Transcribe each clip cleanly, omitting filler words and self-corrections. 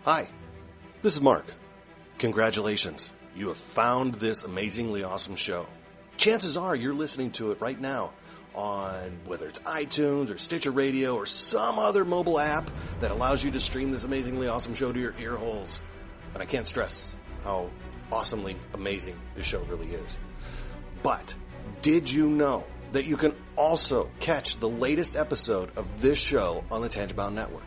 Hi, this is Mark. Congratulations. You have found this amazingly awesome show. Chances are you're listening to it right now on whether it's iTunes or Stitcher Radio or some other mobile app that allows you to stream this amazingly awesome show to your ear holes. And I can't stress how awesomely amazing this show really is. But did you know that you can also catch the latest episode of this show on the Tangibound Network?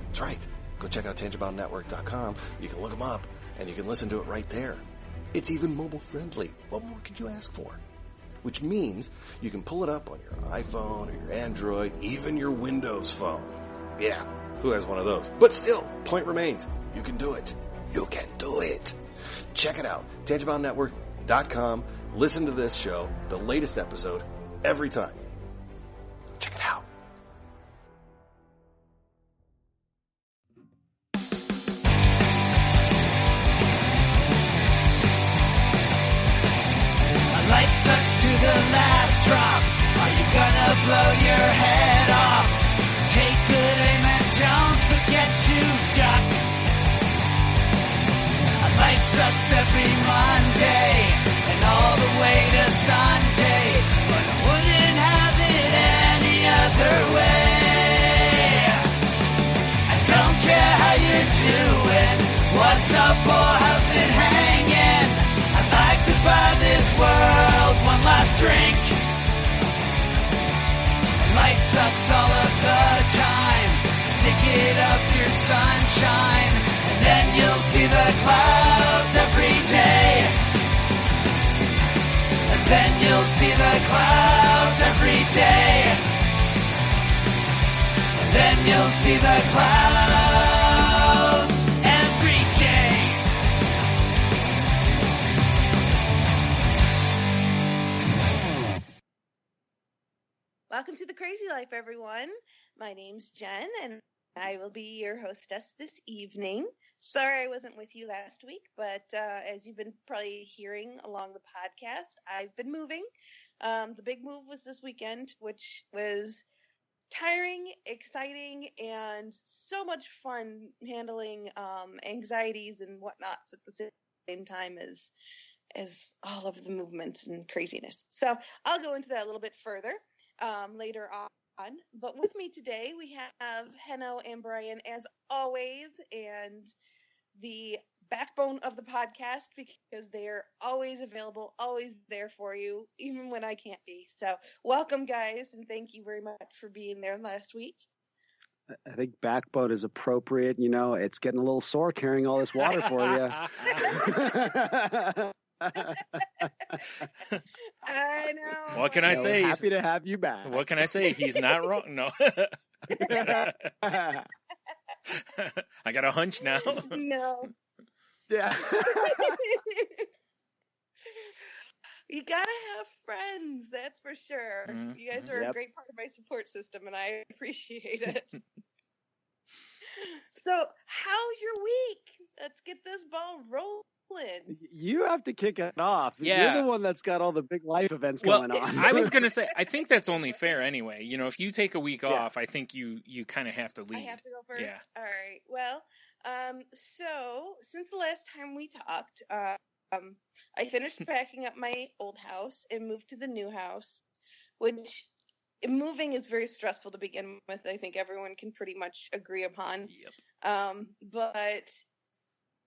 That's right. Go check out tangiboundnetwork.com. You can look them up and you can listen to it right there. It's even mobile friendly. What more could you ask for? Which means you can pull it up on your iPhone or your Android, even your Windows phone. Yeah, who has one of those? But still, point remains, you can do it. You can do it. Check it out, tangiboundnetwork.com. Listen to this show, the latest episode, every time. Check it out. Life sucks to the last drop. Are you gonna blow your head off? Take good aim and don't forget to duck. Life sucks every Monday and all the way to Sunday, but I wouldn't have it any other way. I don't care how you're doing, what's up or how's it hanging. I'd like to buy this world one last drink. Life sucks all of the time. Stick it up your sunshine, and then you'll see the clouds every day. And then you'll see the clouds every day. And then you'll see the clouds every day. Welcome to The Crazy Life, everyone. My name's Jen, and I will be your hostess this evening. Sorry I wasn't with you last week, but as you've been probably hearing along the podcast, I've been moving. The big move was this weekend, which was tiring, exciting, and so much fun handling anxieties and whatnots at the same time as all of the movements and craziness. So I'll go into that a little bit further later on. But with me today, we have Henno and Brian, as always, and the backbone of the podcast, because they're always available, always there for you, even when I can't be. So welcome, guys, and thank you very much for being there last week. I think backbone is appropriate. You know, it's getting a little sore carrying all this water for you. I know. What can I say? Happy to have you back. What can I say? He's not wrong. No. I got a hunch now. No. Yeah. You gotta have friends, that's for sure. Mm-hmm. You guys are a great part of my support system, and I appreciate it. So, how's your week? Let's get this ball rolling. You have to kick it off. Yeah. You're the one that's got all the big life events going on. I was going to say, I think that's only fair anyway. You know, if you take a week off, I think you kind of have to lead. I have to go first? Yeah. All right. Well, so since the last time we talked, I finished packing up my old house and moved to the new house, which moving is very stressful to begin with. I think everyone can pretty much agree upon. Yep. But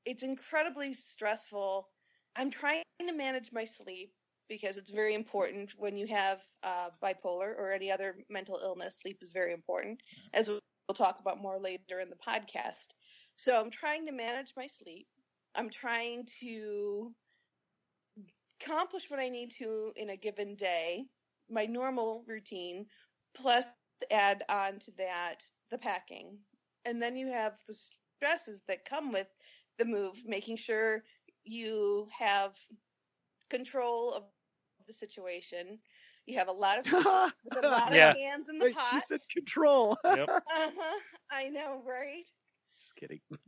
it's incredibly stressful. I'm trying to manage my sleep because it's very important when you have bipolar or any other mental illness. Sleep is very important, as we'll talk about more later in the podcast. So I'm trying to manage my sleep. I'm trying to accomplish what I need to in a given day, my normal routine, plus add on to that the packing. And then you have the stresses that come with the move, making sure you have control of the situation. You have a lot of hands in the pot. She said control. Yep. I know, right? Just kidding. But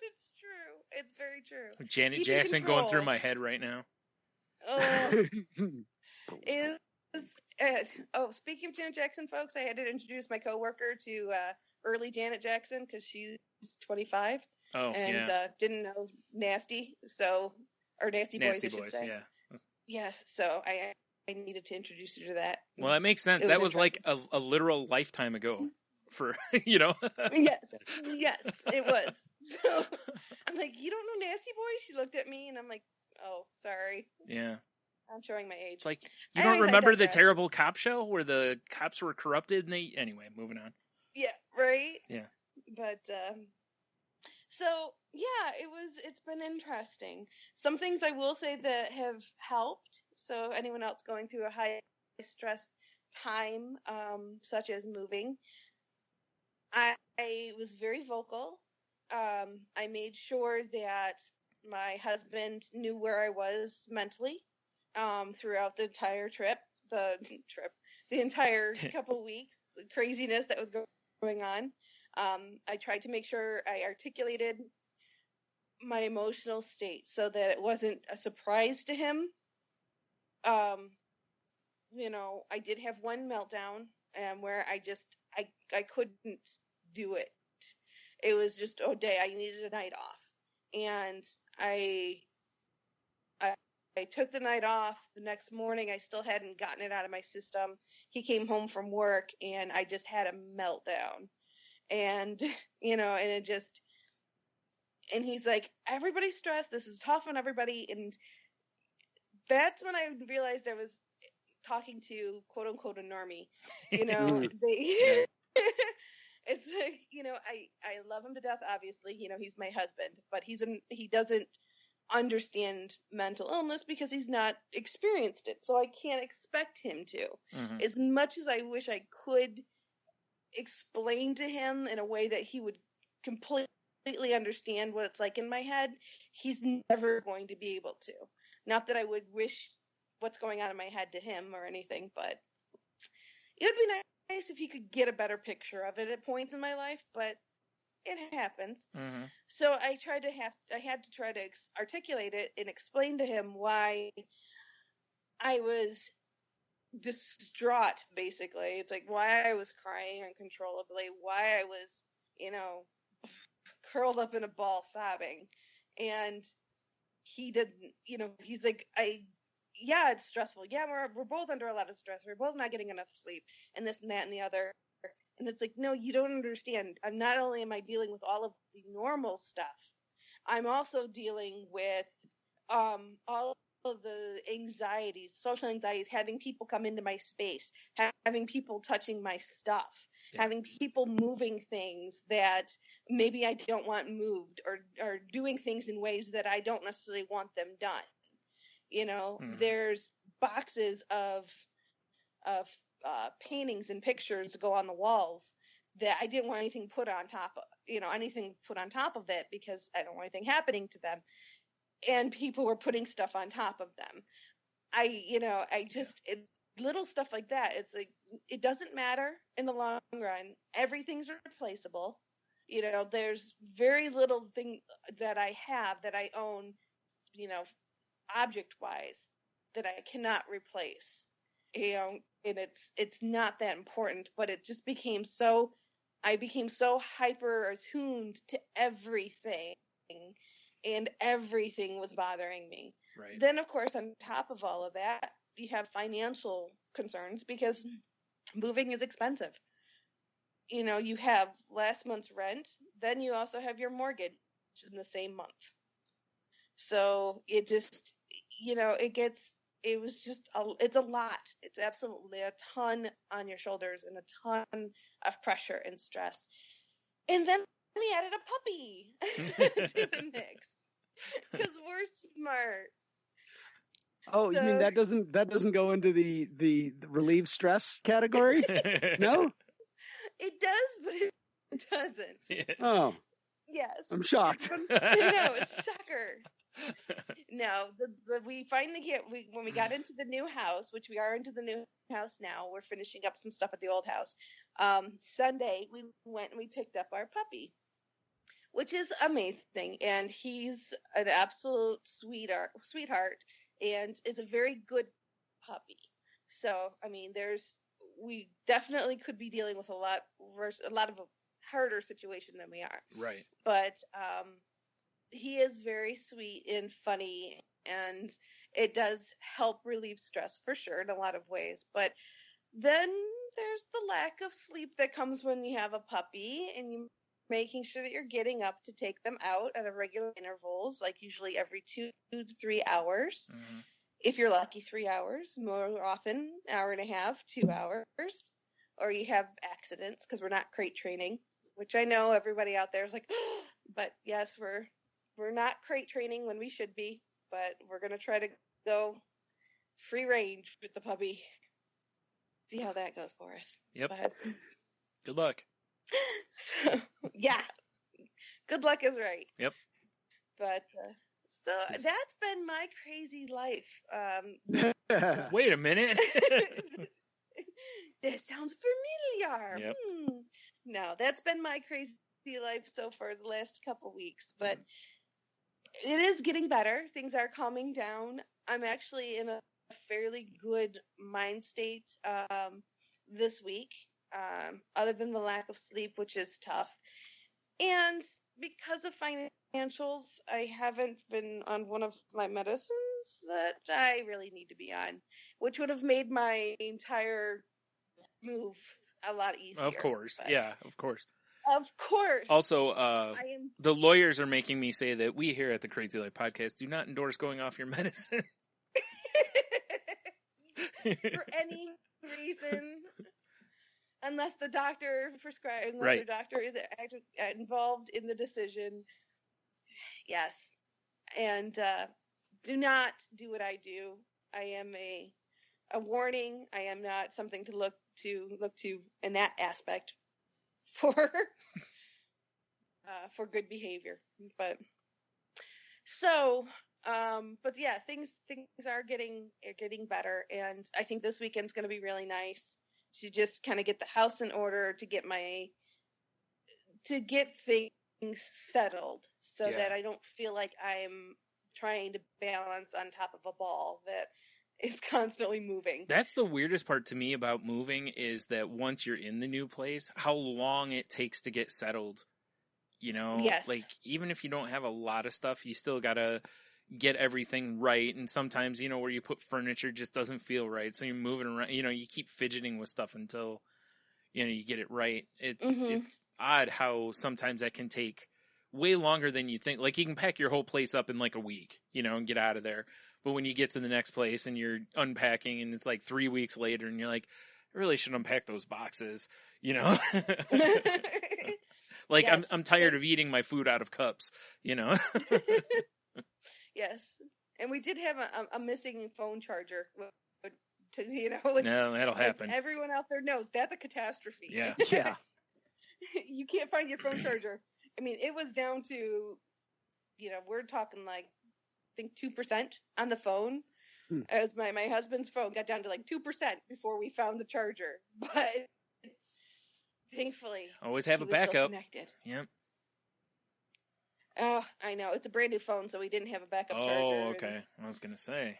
it's true. It's very true. Janet Keeping Jackson control. going through my head right now. Speaking of Janet Jackson, folks, I had to introduce my coworker to early Janet Jackson because she's 25 Oh, and yeah. didn't know Nasty, or Nasty Boys, Nasty I should Boys, say. yeah. Yes, so I needed to introduce her to that. Well, that makes sense. It That was like interesting. a literal lifetime ago for, you know. Yes, it was. So I'm like, you don't know Nasty Boys? She looked at me and I'm like, oh, sorry. Yeah. I'm showing my age. It's like, you Anyways, don't I remember the digress. terrible cop show where the cops were corrupted and they... Anyway, moving on. Yeah, right? Yeah. But, so, yeah, it's been interesting. Some things I will say that have helped. So anyone else going through a high stress time, such as moving, I was very vocal. I made sure that my husband knew where I was mentally, throughout the entire the entire couple weeks, the craziness that was going on. I tried to make sure I articulated my emotional state so that it wasn't a surprise to him. I did have one meltdown, where I couldn't do it. It was just, day, I needed a night off. And I took the night off. The next morning, I still hadn't gotten it out of my system. He came home from work, and I just had a meltdown. And, and he's like, everybody's stressed. This is tough on everybody. And that's when I realized I was talking to, quote unquote, a normie. They... It's like, I love him to death, obviously. He's my husband, but he doesn't understand mental illness because he's not experienced it. So I can't expect him to. Mm-hmm. As much as I wish I could explain to him in a way that he would completely understand what it's like in my head, he's never going to be able to. Not that I would wish what's going on in my head to him or anything, but it would be nice if he could get a better picture of it at points in my life, but it happens. Mm-hmm. So I had to try to articulate it and explain to him why I was distraught, basically. It's like why I was crying uncontrollably, why I was, curled up in a ball sobbing. And he didn't, he's like, yeah, it's stressful. Yeah, we're both under a lot of stress. We're both not getting enough sleep and this and that and the other. And it's like, no, you don't understand. I'm not only am I dealing with all of the normal stuff, I'm also dealing with all of the anxieties, social anxieties, having people come into my space, having people touching my stuff, having people moving things that maybe I don't want moved, or doing things in ways that I don't necessarily want them done. There's boxes of paintings and pictures to go on the walls that I didn't want anything put on top of, it because I don't want anything happening to them. And people were putting stuff on top of them. Little stuff like that. It's like, it doesn't matter in the long run. Everything's replaceable. There's very little thing that I have that I own, object wise, that I cannot replace. And it's not that important, but it just I became so hyper attuned to everything, and everything was bothering me. Right. Then, of course, on top of all of that, you have financial concerns because moving is expensive. You have last month's rent, then you also have your mortgage in the same month. So it just, it's a lot. It's absolutely a ton on your shoulders and a ton of pressure and stress. And then we added a puppy to the mix because we're smart. Oh, you mean that doesn't go into the relieve stress category? No? It does, but it doesn't. Yeah. Oh. Yes. I'm shocked. I know, it's a shocker. No, we finally when we got into the new house, which we are into the new house now, we're finishing up some stuff at the old house. Sunday, we went and we picked up our puppy, which is amazing. And he's an absolute sweetheart, and is a very good puppy. So, I mean, we definitely could be dealing with a lot of harder situation than we are. Right. But he is very sweet and funny, and it does help relieve stress for sure in a lot of ways. But then there's the lack of sleep that comes when you have a puppy, and you making sure that you're getting up to take them out at regular intervals, like usually every 2 to 3 hours. Mm-hmm. If you're lucky, 3 hours. More often, hour and a half, 2 hours. Or you have accidents because we're not crate training, which I know everybody out there is like, but yes, we're not crate training when we should be, but we're going to try to go free range with the puppy. See how that goes for us. Yep. But, good luck. So, yeah. Good luck is right. Yep. But, so that's been my crazy life. Wait a minute. That sounds familiar. Yep. No, that's been my crazy life so far the last couple weeks, but it is getting better. Things are calming down. I'm actually in a fairly good mind state this week, other than the lack of sleep, which is tough. And because of financials, I haven't been on one of my medicines that I really need to be on, which would have made my entire move a lot easier. Of course. Yeah, of course. Of course. Also, the lawyers are making me say that we here at the Crazy Life Podcast do not endorse going off your medicine. For any reason, unless the doctor prescribes, unless Right. the doctor is involved in the decision. Yes. And do not do what I do. I am a warning. I am not something to look to in that aspect for good behavior. But so, but yeah, things are getting better, and I think this weekend's going to be really nice to just kind of get the house in order, to get things settled, so that I don't feel like I'm trying to balance on top of a ball that is constantly moving. That's the weirdest part to me about moving, is that once you're in the new place, how long it takes to get settled. You know, yes. Like even if you don't have a lot of stuff, you still gotta get everything right. And sometimes, where you put furniture just doesn't feel right. So you're moving around, you keep fidgeting with stuff until, you get it right. It's odd how sometimes that can take way longer than you think. Like you can pack your whole place up in like a week, and get out of there. But when you get to the next place and you're unpacking and it's like 3 weeks later and you're like, I really should unpack those boxes, Like yes. I'm tired of eating my food out of cups, Yes. And we did have a missing phone charger, which no, that'll happen. Everyone out there knows that's a catastrophe. Yeah. Yeah. You can't find your phone charger. I mean, it was down to, we're talking like, I think 2% on the phone. As my husband's phone got down to like 2% before we found the charger. But thankfully, always have a still backup. Connected. Yep. Oh, I know. It's a brand new phone, so we didn't have a backup charger. Oh, okay. I was gonna say.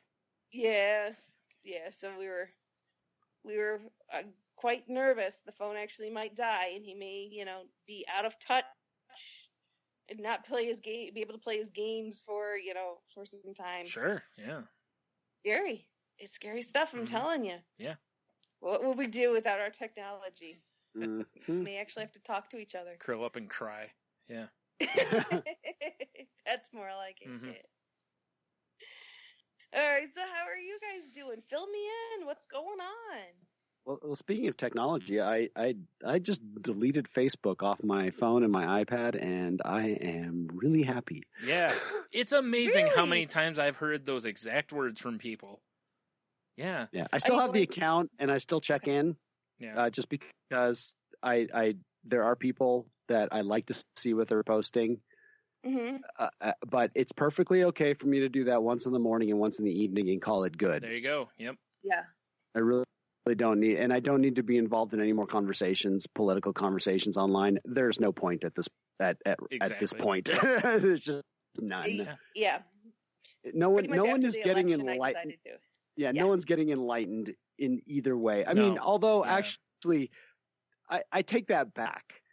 Yeah. So we were quite nervous. The phone actually might die, and he may, be out of touch and not be able to play his games for some time. Sure. Yeah. Scary. It's scary stuff. I'm telling you. Yeah. What would we do without our technology? Mm-hmm. We may actually have to talk to each other. Curl up and cry. Yeah. That's more like it. Mm-hmm. All right, so how are you guys doing? Fill me in. What's going on? Well, speaking of technology, I just deleted Facebook off my phone and my iPad, and I am really happy. Yeah. It's amazing how Really? many times I've heard those exact words from people. Yeah. Yeah, I still have the account, and I still check in. Yeah. Just because there are people that I like to see what they're posting. Mm-hmm. But it's perfectly okay for me to do that once in the morning and once in the evening and call it good. There you go. Yep. Yeah. I really don't need, and I don't need to be involved in any more political conversations online. There's no point at this point. There's just none. Yeah. No one is getting election, enlightened. Yeah. No one's getting enlightened in either way. I mean, although actually, I take that back.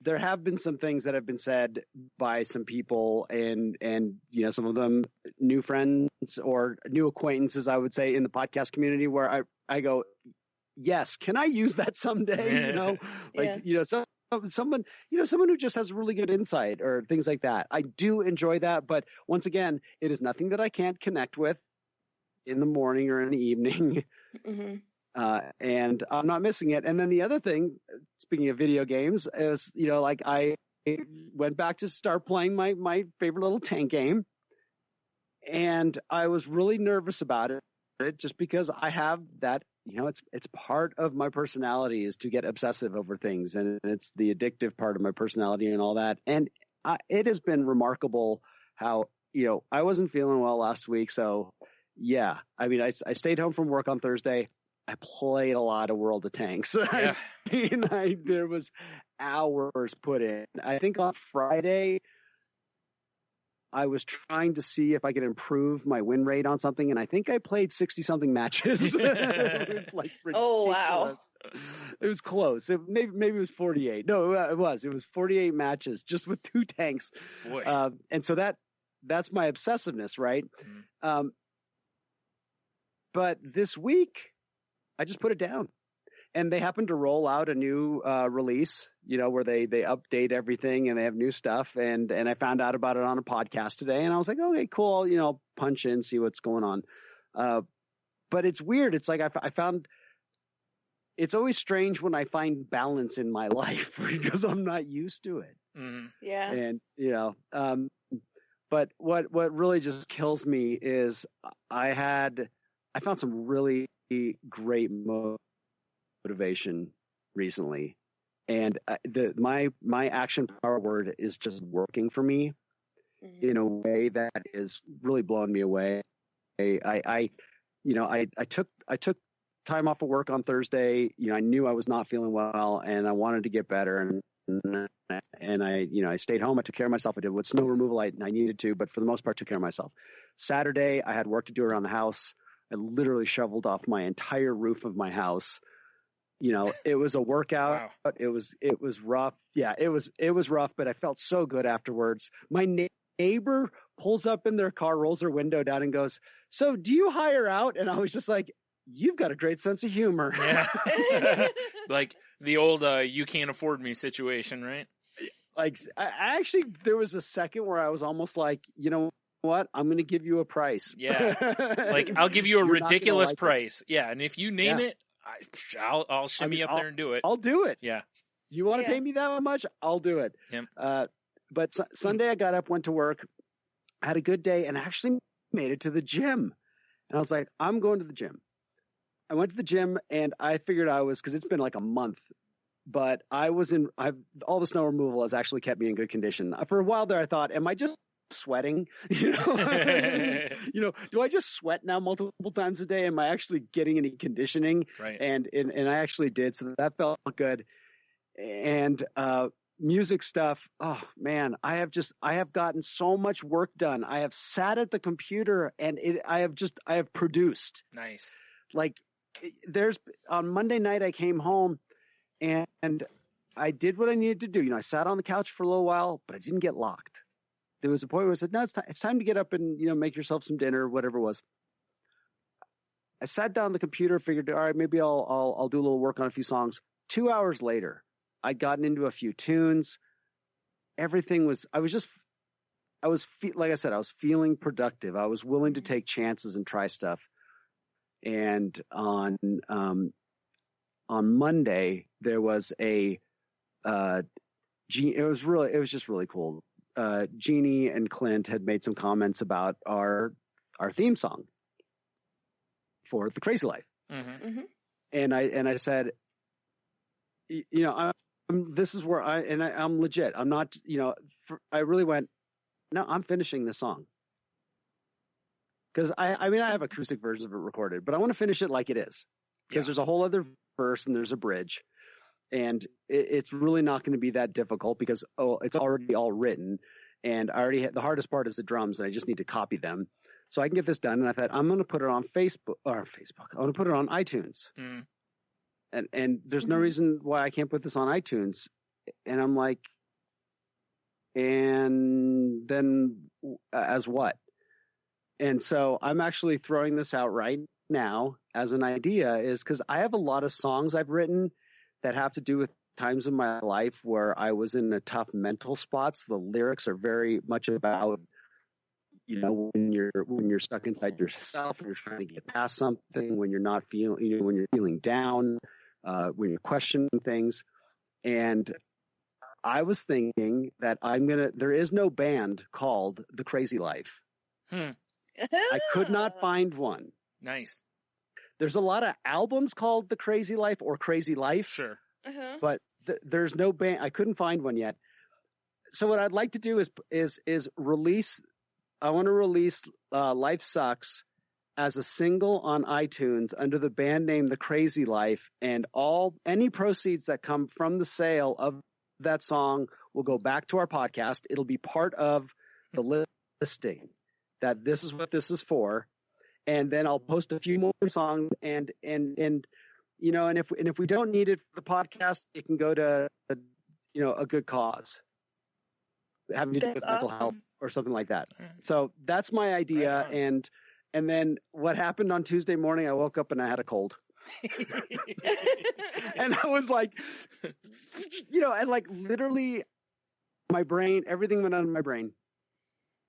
there have been some things that have been said by some people, and some of them new friends or new acquaintances, I would say, in the podcast community, where I go, yes, can I use that someday? Someone who just has really good insight or things like that. I do enjoy that, but once again, it is nothing that I can't connect with in the morning or in the evening. Mm-hmm. And I'm not missing it. And then the other thing, speaking of video games, is, I went back to start playing my favorite little tank game. And I was really nervous about it just because I have that, it's part of my personality is to get obsessive over things. And it's the addictive part of my personality and all that. And it has been remarkable how, I wasn't feeling well last week. So yeah, I mean, I stayed home from work on Thursday. I played a lot of World of Tanks. Yeah. There was hours put in. I think on Friday, I was trying to see if I could improve my win rate on something, and I think I played 60-something matches. It was like ridiculous. Oh, wow. It was close. Maybe it was 48. No, it was. It was 48 matches just with 2 tanks. Boy. And so that's my obsessiveness, right? Mm-hmm. But this week, I just put it down. And they happen to roll out a new release, where they update everything and they have new stuff. And I found out about it on a podcast today, and I was like, okay, cool. I'll punch in, see what's going on. But it's weird. It's like I found it's always strange when I find balance in my life because I'm not used to it. Mm-hmm. Yeah. And but what really just kills me is I found some really great motivation recently, and my action power word is just working for me in a way that is really blowing me away. I took time off of work on Thursday. I knew I was not feeling well and I wanted to get better, and I stayed home. I took care of myself. I did what snow removal I needed to, but for the most part took care of myself. Saturday I had work to do around the house. I literally shoveled off my entire roof of my house. It was a workout. Wow. It was rough. Yeah, it was rough, but I felt so good afterwards. My neighbor pulls up in their car, rolls her window down and goes, "So do you hire out?" And I was just like, "You've got a great sense of humor." Yeah. Like the old "you can't afford me" situation, right? Like I actually, there was a second where I was almost like, you know what? I'm going to give you a price. Yeah. Like I'll give you a ridiculous price. Yeah. And if you name it, I'll shimmy up there and do it. I'll do it. Yeah. You want to pay me that much? I'll do it. Yeah. But Sunday I got up, went to work, had a good day, and actually made it to the gym. And I was like, I'm going to the gym. I went to the gym, and I figured because it's been like a month, but all the snow removal has actually kept me in good condition. For a while there, I thought, am I just sweating? Do I just sweat now multiple times a day? Am I actually getting any conditioning? Right. And I actually did, so that felt good. And music stuff, oh man, I have gotten so much work done. I have sat at the computer and I have produced. Nice. Like on Monday night I came home and I did what I needed to do. I sat on the couch for a little while, but I didn't get locked. There was a point where I said, no, it's time to get up and, make yourself some dinner, whatever it was. I sat down on the computer, figured, all right, maybe I'll do a little work on a few songs. 2 hours later, I'd gotten into a few tunes. Everything was, like I said, I was feeling productive. I was willing to take chances and try stuff. And on Monday, there was it was just really cool. Jeannie and Clint had made some comments about our theme song for The Crazy Life. Mm-hmm. Mm-hmm. And I said, this is where I'm legit. I'm not, I really went, no, I'm finishing this song. Cause I have acoustic versions of it recorded, but I want to finish it like it is. Cause there's a whole other verse and there's a bridge. And it's really not going to be that difficult because, it's already all written. And the hardest part is the drums, and I just need to copy them. So I can get this done. And I thought, I'm going to put it on Facebook. I'm going to put it on iTunes. Mm. And there's no reason why I can't put this on iTunes. And I'm like, and then as what? And so I'm actually throwing this out right now as an idea, is because I have a lot of songs I've written that have to do with times in my life where I was in a tough mental spots. The lyrics are very much about, when you're stuck inside yourself and you're trying to get past something, when you're not feeling, when you're feeling down, when you're questioning things. And I was thinking that there is no band called The Crazy Life. I could not find one. Nice. There's a lot of albums called The Crazy Life or Crazy Life. Sure. But there's no band. I couldn't find one yet. So what I'd like to do is release. I want to release Life Sucks as a single on iTunes under the band name The Crazy Life, and any proceeds that come from the sale of that song will go back to our podcast. It'll be part of the listing that this is what this is for. And then I'll post a few more songs and if we don't need it for the podcast, it can go to a good cause, having to do with mental health or something like that. So that's my idea. Right. And then what happened on Tuesday morning, I woke up and I had a cold. And I was like, and like literally my brain, everything went out of my brain.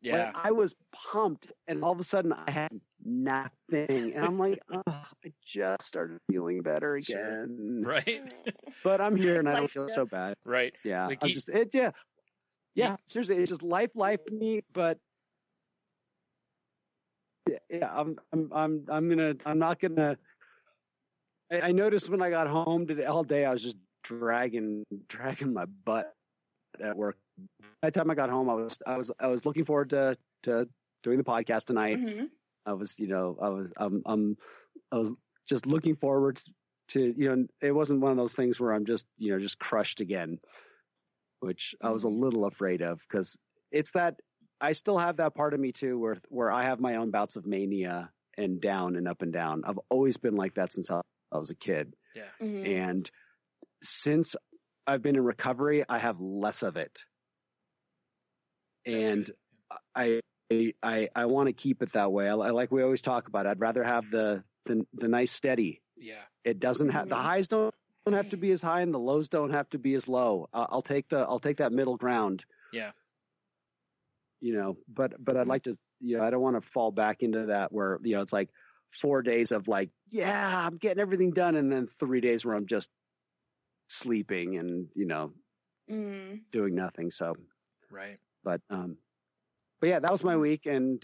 Yeah. Like I was pumped, and all of a sudden I had nothing. And I'm like, I just started feeling better again. Sure. Right. But I'm here and I don't feel so bad. Right. Yeah. Like yeah. Seriously, it's just life me, but yeah, I'm not gonna. I noticed when I got home today, all day I was just dragging my butt at work. By the time I got home, I was looking forward to doing the podcast tonight. Mm-hmm. I was just looking forward to, it wasn't one of those things where I'm just crushed again, which I was a little afraid of, because it's that I still have that part of me too, where I have my own bouts of mania and down and up and down. I've always been like that since I was a kid. Yeah. Mm-hmm. And since I've been in recovery, I have less of it. And I want to keep it that way. Like we always talk about, I'd rather have the nice steady. Yeah. It doesn't have, the highs don't have to be as high and the lows don't have to be as low. I'll take that middle ground. Yeah. But I'd like to, I don't want to fall back into that where, it's like 4 days of like, yeah, I'm getting everything done. And then 3 days where I'm just sleeping and, doing nothing. So, right. But yeah, that was my week, and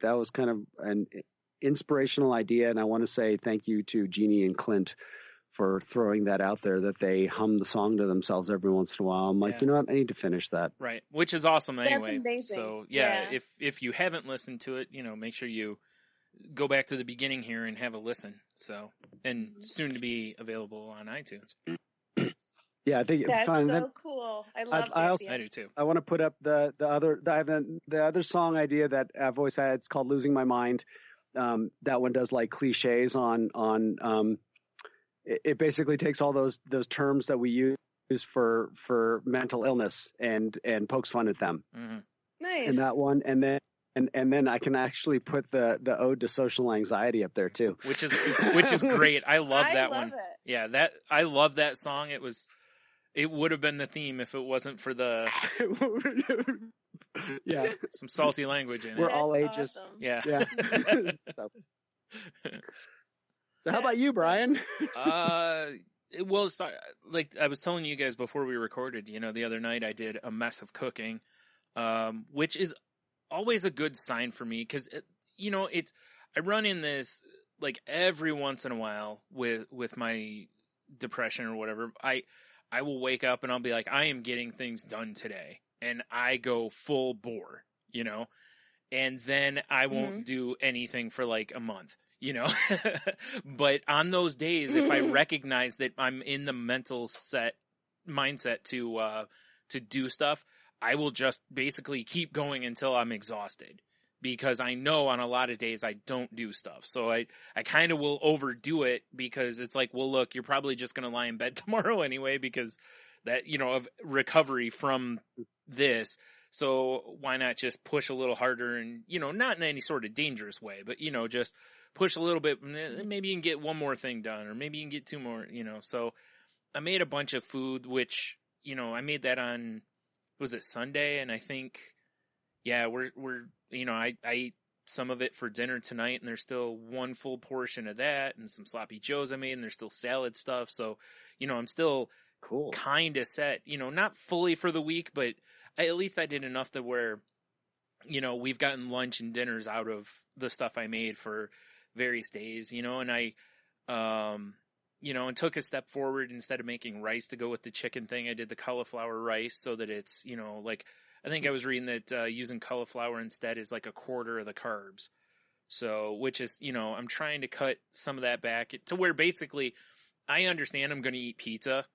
that was kind of an inspirational idea. And I want to say thank you to Jeannie and Clint for throwing that out there, that they hum the song to themselves every once in a while. I'm like, you know what? I need to finish that. Right. Which is awesome anyway. That's amazing. So yeah, if you haven't listened to it, make sure you go back to the beginning here and have a listen. So, and soon to be available on iTunes. Yeah, I think that's fun. So cool. I love I do too. I want to put up the other song idea that I've always had. It's called "Losing My Mind." That one does like cliches on. It basically takes all those terms that we use for mental illness and pokes fun at them. Mm-hmm. Nice. And that one, and then I can actually put the ode to social anxiety up there too, which is great. I love that one. It. Yeah, I love that song. It would have been the theme if it wasn't for the some salty language in it. We're all ages. Awesome. Yeah. So how about you, Brian? Well, like I was telling you guys before we recorded, the other night I did a mess of cooking, which is always a good sign for me, because I run in this like every once in a while with my depression or whatever. I will wake up and I'll be like, I am getting things done today, and I go full bore, and then I won't do anything for like a month, but on those days, if I recognize that I'm in the mental mindset to do stuff, I will just basically keep going until I'm exhausted, because I know on a lot of days I don't do stuff. So I kind of will overdo it, because it's like, well, look, you're probably just going to lie in bed tomorrow anyway, because that, of recovery from this. So why not just push a little harder and, not in any sort of dangerous way, but, just push a little bit. Maybe you can get one more thing done, or maybe you can get two more, So I made a bunch of food, which, I made that on, was it Sunday? And I think, yeah, we're I ate some of it for dinner tonight, and there's still one full portion of that and some sloppy joes I made, and there's still salad stuff. So, I'm still Cool. kind of set, not fully for the week, but at least I did enough to where, we've gotten lunch and dinners out of the stuff I made for various days, and I, and took a step forward. Instead of making rice to go with the chicken thing, I did the cauliflower rice so that it's, like, I think I was reading that using cauliflower instead is like a quarter of the carbs. So, which is, I'm trying to cut some of that back to where basically I understand I'm going to eat pizza.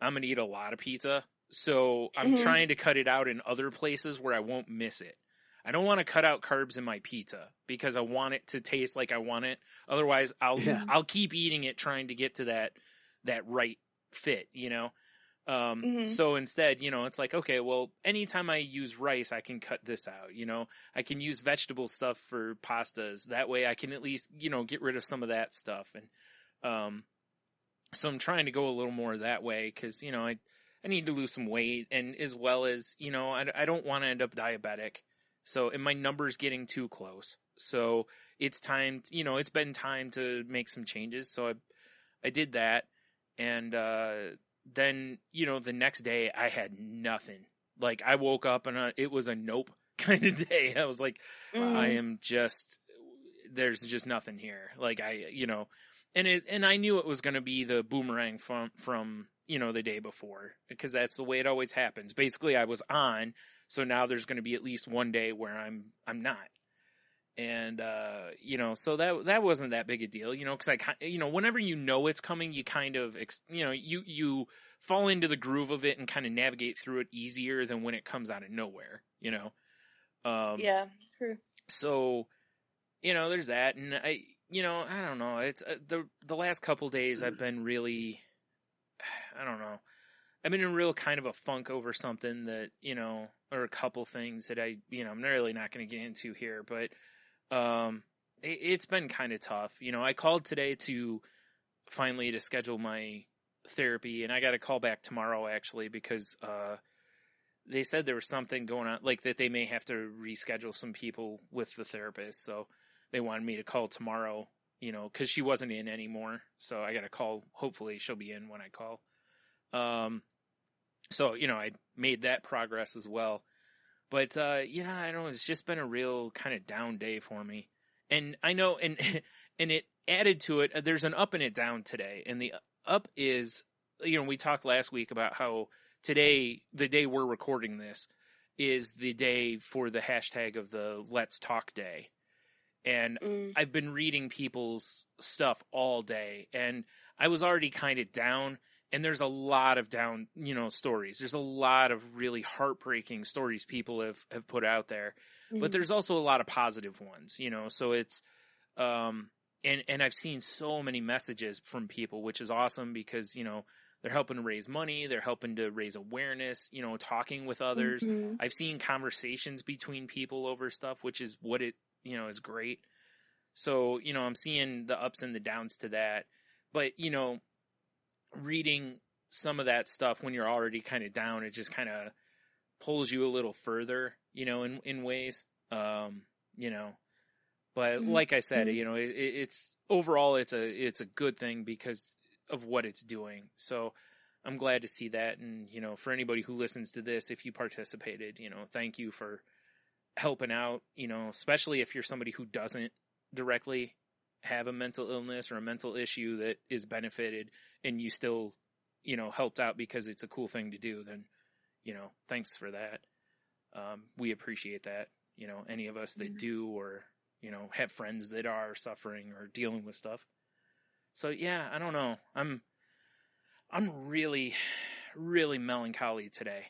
I'm going to eat a lot of pizza. So I'm trying to cut it out in other places where I won't miss it. I don't want to cut out carbs in my pizza because I want it to taste like I want it. Otherwise, I'll keep eating it trying to get to that right fit, So instead, it's like, okay, well, anytime I use rice, I can cut this out, I can use vegetable stuff for pastas. That way I can at least, get rid of some of that stuff. And, so I'm trying to go a little more that way because, I need to lose some weight, and as well as, I don't want to end up diabetic. So, and my number's getting too close. So it's time, it's been time to make some changes. So I did that. And, then, the next day I had nothing. Like, I woke up and it was a nope kind of day. I was like, I am there's just nothing here. Like, and I knew it was going to be the boomerang from, the day before, because that's the way it always happens. Basically, I was on, so now there's going to be at least one day where I'm not. And, so that wasn't that big a deal, because whenever it's coming, you kind of, you fall into the groove of it and kind of navigate through it easier than when it comes out of nowhere, Yeah, true. So, there's that. And I don't know. It's the last couple days I've been really, I don't know. I've been in real kind of a funk over something that, or a couple things that I'm really not going to get into here, but, it's been kind of tough. I called today to schedule my therapy, and I got a call back tomorrow actually, because, they said there was something going on, like that they may have to reschedule some people with the therapist. So they wanted me to call tomorrow, cause she wasn't in anymore. So I got to call. Hopefully she'll be in when I call. So, I made that progress as well. But, I don't know, it's just been a real kind of down day for me. And I know, and it added to it, there's an up and a down today. And the up is, we talked last week about how today, the day we're recording this, is the day for the hashtag of the Let's Talk Day. And I've been reading people's stuff all day, and I was already kind of down. And there's a lot of down, stories. There's a lot of really heartbreaking stories people have put out there, but there's also a lot of positive ones, so it's, and I've seen so many messages from people, which is awesome because, they're helping to raise money. They're helping to raise awareness, talking with others. I've seen conversations between people over stuff, which is what it, is great. So, I'm seeing the ups and the downs to that, but, reading some of that stuff when you're already kind of down, it just kind of pulls you a little further, in ways, but like I said, it's overall, it's a good thing because of what it's doing. So I'm glad to see that. And, for anybody who listens to this, if you participated, thank you for helping out, especially if you're somebody who doesn't directly have a mental illness or a mental issue that is benefited and you still, helped out because it's a cool thing to do, then, thanks for that. We appreciate that, any of us that do, or, have friends that are suffering or dealing with stuff. So yeah, I don't know. I'm really, really melancholy today.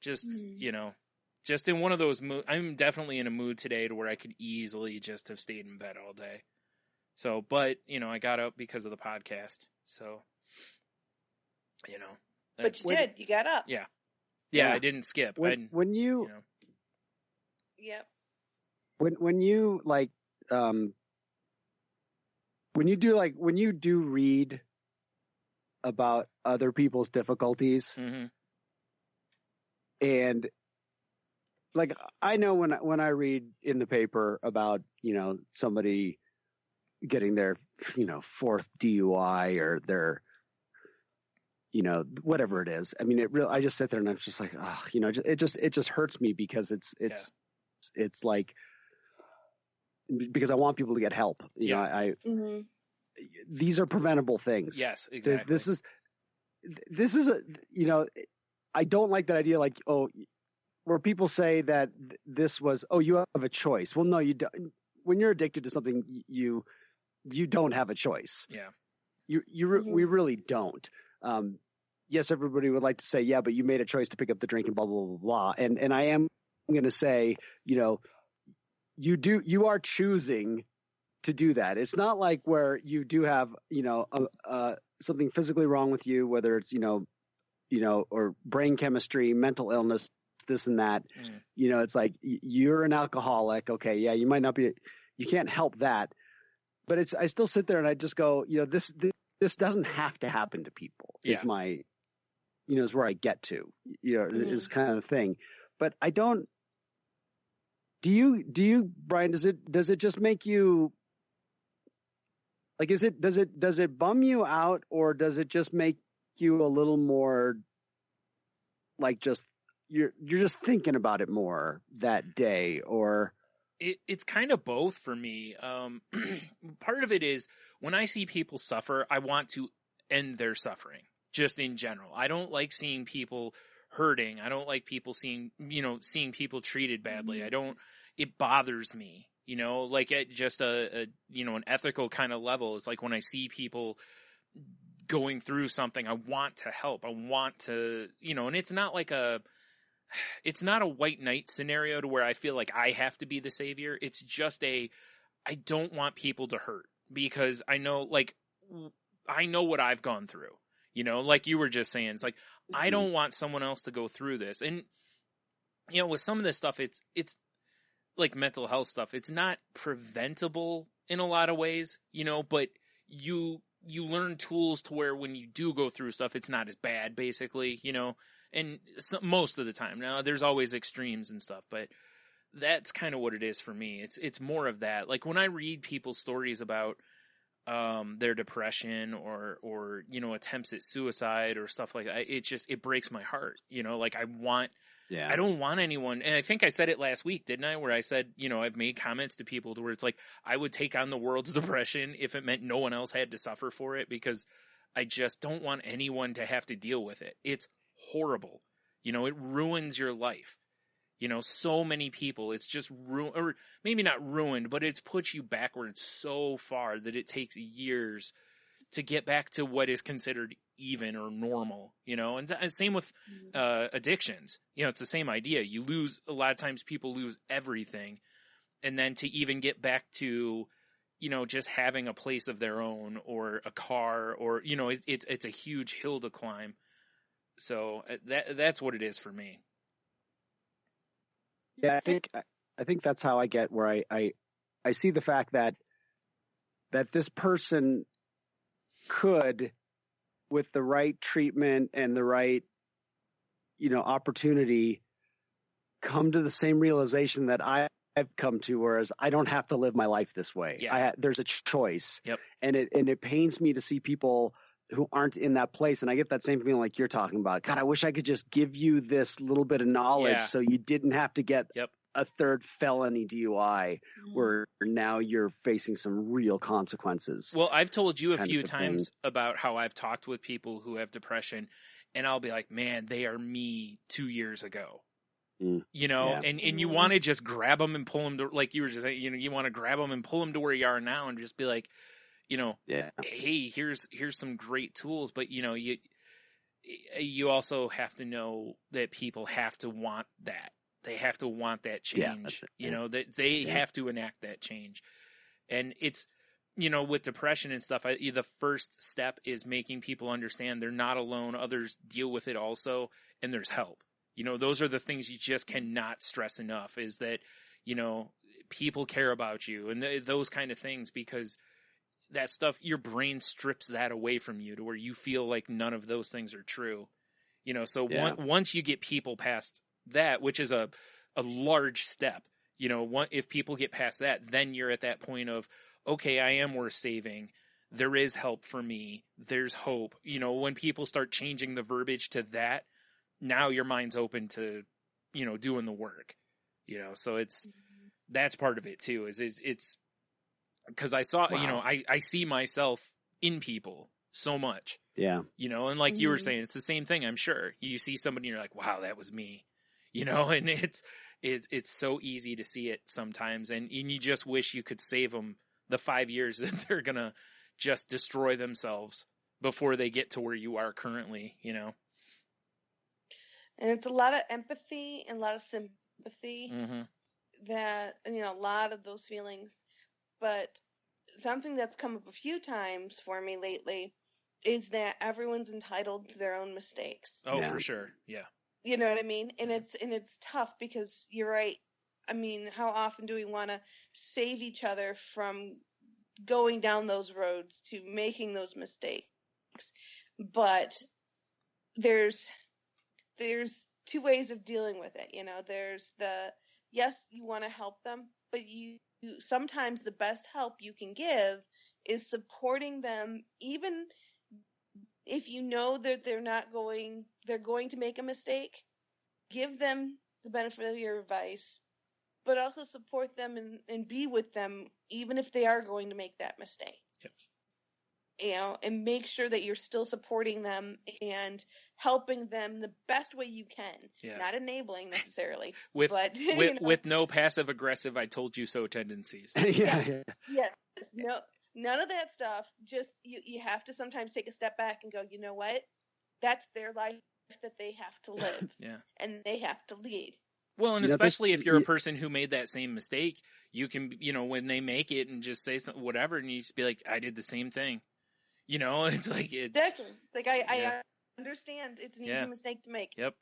Just, just in one of those moods. I'm definitely in a mood today to where I could easily just have stayed in bed all day. So, but, I got up because of the podcast. So, you know. But you did. You got up. Yeah. Yeah. I didn't skip. When you know. Yep. When you like when you do read about other people's difficulties, Mm-hmm. and like I know when I read in the paper about, you know, somebody getting their, you know, 4th DUI or their, you know, whatever it is. I mean, I just sit there and I'm just like, oh, you know, it just hurts me because it's like, because I want people to get help. You know, Mm-hmm. these are preventable things. Yes, exactly. This is a, you know, I don't like that idea. Like, oh, where people say that this was, oh, you have a choice. Well, no, you don't. When you're addicted to something, you don't have a choice. Yeah. We really don't. Yes, everybody would like to say, yeah, but you made a choice to pick up the drink and blah, blah, blah, blah. And I am going to say, you know, you are choosing to do that. It's not like where you do have, you know, something physically wrong with you, whether it's, you know, or brain chemistry, mental illness, this and that. You know, it's like you're an alcoholic. Okay. Yeah. You might not be, you can't help that, but I still sit there and I just go, you know, this doesn't have to happen to people is my, you know, is where I get to, you know, is kind of the thing. But I don't, do you, Brian, does it just make you, like, does it bum you out, or does it just make you a little more like you're just thinking about it more that day? Or it's kind of both for me. Part of it is when I see people suffer, I want to end their suffering just in general. I don't like seeing people hurting. I don't like seeing people treated badly. It bothers me, you know, like at just an ethical kind of level. It's like when I see people going through something, I want to help. I want to, you know, and it's not a white knight scenario to where I feel like I have to be the savior. It's just I don't want people to hurt because I know what I've gone through, you know, like you were just saying, it's like, I don't want someone else to go through this. And, you know, with some of this stuff, it's like mental health stuff. It's not preventable in a lot of ways, you know, but you learn tools to where when you do go through stuff, it's not as bad, basically, you know. And most of the time, now there's always extremes and stuff, but that's kind of what it is for me. It's more of that. Like when I read people's stories about their depression or you know, attempts at suicide or stuff like that, it breaks my heart. You know, like I don't want anyone. And I think I said it last week, didn't I? Where I said, you know, I've made comments to people to where it's like I would take on the world's depression if it meant no one else had to suffer for it, because I just don't want anyone to have to deal with it. It's horrible. You know, it ruins your life. You know, so many people, it's just or maybe not ruined, but it's put you backwards so far that it takes years to get back to what is considered even or normal, you know. And same with addictions. You know, it's the same idea. You lose, a lot of times people lose everything, and then to even get back to, you know, just having a place of their own or a car, or, you know, it's a huge hill to climb. So that's what it is for me. Yeah, I think that's how I get where I see the fact that this person could, with the right treatment and the right, you know, opportunity, come to the same realization that I've come to, whereas I don't have to live my life this way. Yeah. There's a choice. Yep. And it pains me to see people who aren't in that place. And I get that same feeling like you're talking about. God, I wish I could just give you this little bit of knowledge so you didn't have to get a third felony DUI where now you're facing some real consequences. Well, I've told you a few times about how I've talked with people who have depression, and I'll be like, man, they are me 2 years ago. You know, and you want to just grab them and pull them to, like you were just saying, you know, you want to grab them and pull them to where you are now and just be like, you know, hey, here's some great tools, but you know, you also have to know that people have to want that. They have to want that change. You know, that they have to enact that change. And it's, with depression and stuff, the first step is making people understand they're not alone. Others deal with it also, and there's help. Those are the things you just cannot stress enough, is that, people care about you and those kind of things, because that stuff, your brain strips that away from you to where you feel like none of those things are true. So once you get people past that, which is a large step, if people get past that, then you're at that point of, okay, I am worth saving. There is help for me. There's hope. When people start changing the verbiage to that, now your mind's open to, doing the work, so that's part of it too, it's because I saw, I see myself in people so much. Yeah. And like you were saying, it's the same thing. I'm sure you see somebody and you're like, wow, that was me, and it's so easy to see it sometimes. And you just wish you could save them the 5 years that they're going to just destroy themselves before they get to where you are currently, And it's a lot of empathy and a lot of sympathy that, a lot of those feelings. But something that's come up a few times for me lately is that everyone's entitled to their own mistakes. Oh, for sure. Yeah. You know what I mean? And it's tough, because you're right. I mean, how often do we want to save each other from going down those roads to making those mistakes? But there's two ways of dealing with it. There's yes, you want to help them, but you sometimes the best help you can give is supporting them, even if you know that they're going to make a mistake. Give them the benefit of your advice, but also support them and be with them, even if they are going to make that mistake. Yep. And make sure that you're still supporting them and helping them the best way you can. Yeah. Not enabling necessarily, with no passive aggressive "I told you so" tendencies. Yes. No, none of that stuff. Just you have to sometimes take a step back and go, you know what? That's their life that they have to live. Yeah. And they have to lead. Well, and especially if you're a person who made that same mistake, you can, when they make it and just say something, whatever, and you just be like, I did the same thing. It's like it. Exactly. Like I understand it's an easy mistake to make. Yep.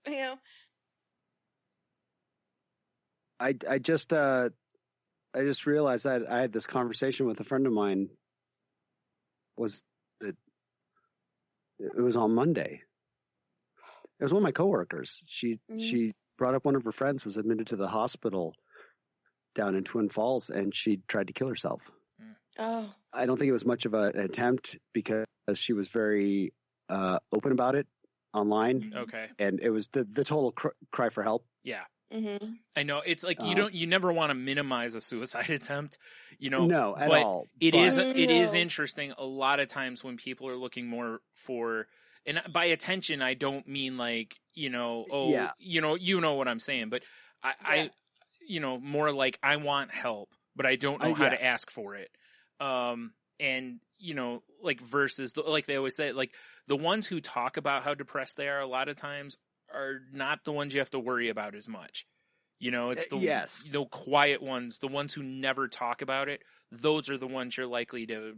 I just realized that I had this conversation with a friend of mine. It was on Monday. It was one of my coworkers. She brought up one of her friends was admitted to the hospital down in Twin Falls, and she tried to kill herself. Oh. I don't think it was much of an attempt, because she was very open about it online. Okay. And it was the total cry for help. Yeah. Mm-hmm. I know. It's like you never want to minimize a suicide attempt, No, at all. It is interesting a lot of times when people are looking more for, and by attention I don't mean like, you know what I'm saying, but I more like I want help, but I don't know how to ask for it. And like versus like they always say, like the ones who talk about how depressed they are a lot of times are not the ones you have to worry about as much. It's the quiet ones, the ones who never talk about it. Those are the ones you're likely to,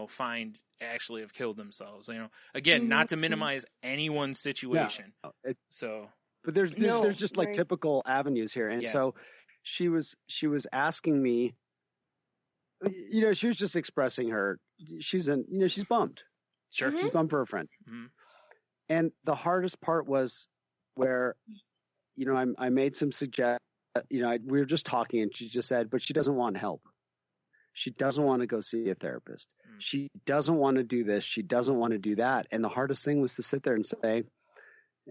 find actually have killed themselves. Again, not to minimize anyone's situation. No, but there's just like typical avenues here. And so she was asking me, she was just expressing she's bummed. Sure. She's bummed for her friend. Mm-hmm. And the hardest part was where, I made some we were just talking and she just said, but she doesn't want help. She doesn't want to go see a therapist. Mm. She doesn't want to do this. She doesn't want to do that. And the hardest thing was to sit there and say,